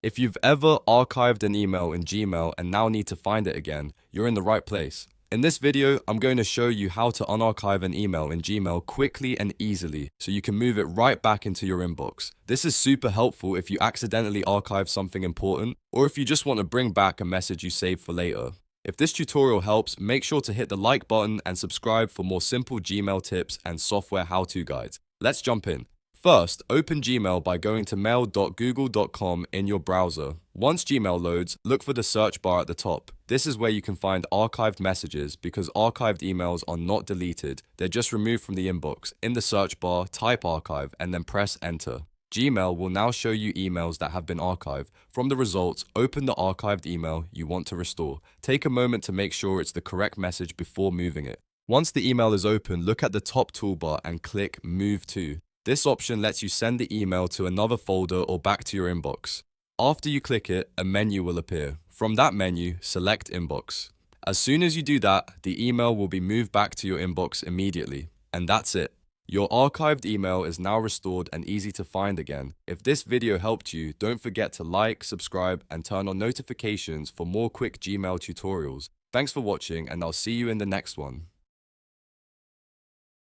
If you've ever archived an email in Gmail and now need to find it again, you're in the right place. In this video, I'm going to show you how to unarchive an email in Gmail quickly and easily so you can move it right back into your inbox. This is super helpful if you accidentally archive something important or if you just want to bring back a message you saved for later. If this tutorial helps, make sure to hit the like button and subscribe for more simple Gmail tips and software how-to guides. Let's jump in. First, open Gmail by going to mail.google.com in your browser. Once Gmail loads, look for the search bar at the top. This is where you can find archived messages because archived emails are not deleted, they're just removed from the inbox. In the search bar, type archive and then press enter. Gmail will now show you emails that have been archived. From the results, open the archived email you want to restore. Take a moment to make sure it's the correct message before moving it. Once the email is open, look at the top toolbar and click Move To. This option lets you send the email to another folder or back to your inbox. After you click it, a menu will appear. From that menu, select Inbox. As soon as you do that, the email will be moved back to your inbox immediately. And that's it. Your archived email is now restored and easy to find again. If this video helped you, don't forget to like, subscribe, and turn on notifications for more quick Gmail tutorials. Thanks for watching, and I'll see you in the next one.